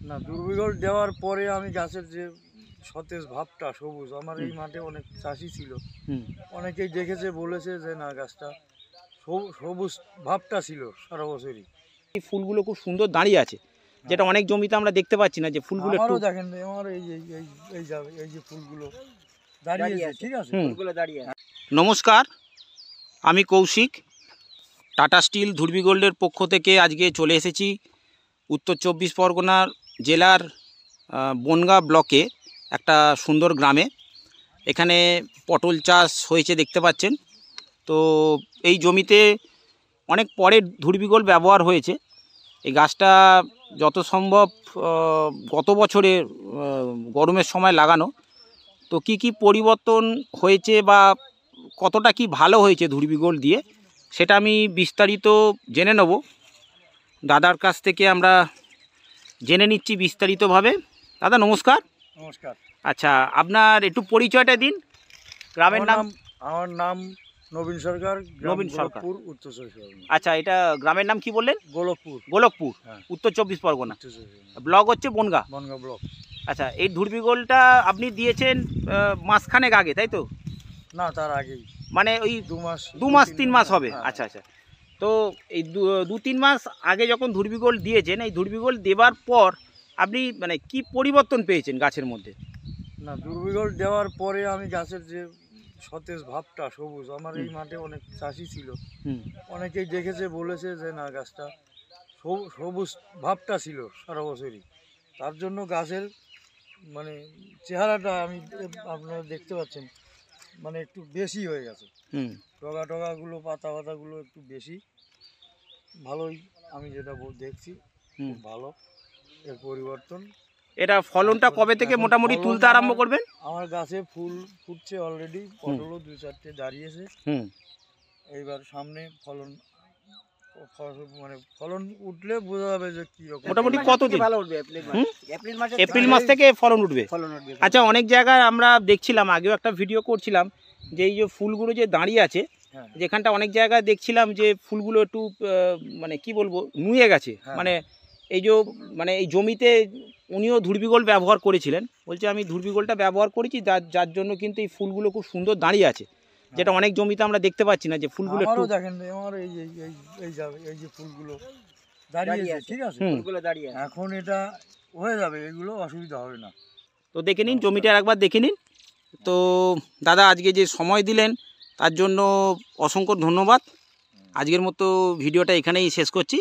না, দুর্বিঘল দেওয়ার পরে আমি গাছের যে সতেজ ভাবটা সবুজ, আমার এই মাঠে অনেক চাষি ছিল, অনেকেই দেখেছে, বলেছে যে না গাছটা সবুজ ভাবটা ছিল সারা বছরই। এই ফুলগুলো খুব সুন্দর দাঁড়িয়ে আছে, যেটা অনেক জমিতে আমরা দেখতে পাচ্ছি না যে ফুলগুলো আমারও একটু দেখেন আমার এই যে ফুলগুলো দাঁড়িয়ে আছে, ঠিক আছে, ফুলগুলো দাঁড়িয়ে আছে। নমস্কার, আমি কৌশিক, টাটা স্টিল ধুরবি গোল্ডের পক্ষ থেকে আজকে চলে এসেছি উত্তর 24 পরগনার জেলার বনগাঁ ব্লকে একটা সুন্দর গ্রামে। এখানে পটল চাষ হয়েছে দেখতে পাচ্ছেন। তো এই জমিতে অনেক পরে ধুরবি গোল্ড ব্যবহার হয়েছে। এই গাছটা যত সম্ভব গত বছরে গরমের সময় লাগানো। তো কি কি পরিবর্তন হয়েছে বা কতটা কি ভালো হয়েছে ধুরবি গোল্ড দিয়ে, সেটা আমি বিস্তারিত জেনে নেব। দাদার কাছ থেকে আমরা জেনে নিচ্ছি বিস্তারিতভাবে। দাদা নমস্কার। নমস্কার। আচ্ছা, আপনার একটু পরিচয়টা দিন, গ্রামের নাম। আমার নাম নবীন সরকার, নবীন সরকার, উত্তর 24 পরগনা। আচ্ছা, এটা গ্রামের নাম কি বললেন? গোলকপুর, উত্তর 24 পরগনা। ব্লক হচ্ছে বনগাঁ ব্লক। আচ্ছা, এই ধুরবি গোল্ডটা আপনি দিয়েছেন মাসখানেক আগে, তাই তো? না, তার আগেই, মানে ওই 2 মাস 3 মাস হবে। আচ্ছা আচ্ছা, তো এই 2-3 মাস আগে যখন ধুরবি গোল্ড দিয়েছেন, এই ধুরবি গোল্ড দেওয়ার পর আপনি মানে কি পরিবর্তন পেয়েছেন গাছের মধ্যে? না, দুর্বিঘল দেওয়ার পরে আমি গাছের যে সতেজ ভাবটা সবুজ, আমার এই মাঠে অনেক চাষি ছিল, অনেকেই দেখেছে, বলেছে যে না গাছটা সবুজ ভাবটা ছিল সারা বছরই। তার জন্য গাছের মানে চেহারাটা আপনারা দেখতে পাচ্ছেন, মানে একটু বেশি হয়ে গেছে। টগাগুলো পাতাগুলো একটু বেশি ভালোই, আমি যেটা দেখছি খুব ভালো এর পরিবর্তন। এটা ফলনটা কবে থেকে মোটামুটি তুলতে আরম্ভ করবেন? আমার গাছে ফুল ফুটছে অলরেডি, পটলও 2-4টে দাঁড়িয়েছে। এইবার সামনে ফলন উঠলে বোঝা যাবে যে কি রকম। মোটামুটি কতদিন? এপ্রিল মাস থেকে ফলন উঠবে। আচ্ছা, অনেক জায়গায় আমরা দেখছিলাম, আগেও একটা ভিডিও করছিলাম, যে এই যে ফুলগুলো যে দাঁড়িয়ে আছে, যেখানটা অনেক জায়গায় দেখছিলাম যে ফুলগুলো একটু মানে কি বলবো, নুয়ে গেছে। মানে এই যে মানে এই জমিতে উনিও ধুরবি গোল্ড ব্যবহার করেছিলেন, বলছে আমি ধুরবি গোল্ডটা ব্যবহার করেছি, যার জন্য কিন্তু এই ফুলগুলো খুব সুন্দর দাঁড়িয়ে আছে, যেটা অনেক জমিতে আমরা দেখতে পাচ্ছি না যে ফুলগুলো একটু দেখেন। আমার এই যে ফুলগুলো দাঁড়িয়ে আছে, ঠিক আছে, ফুলগুলো দাঁড়িয়ে এখন এটা হয়ে যাবে, এগুলো অসুবিধা হবে না। তো দেখে নিন, জমিটা একবার দেখে নিন। তো দাদা, আজকে যে সময় দিলেন তার জন্য অসংখ্য ধন্যবাদ। আজকের মতো ভিডিওটা এখানেই শেষ করছি।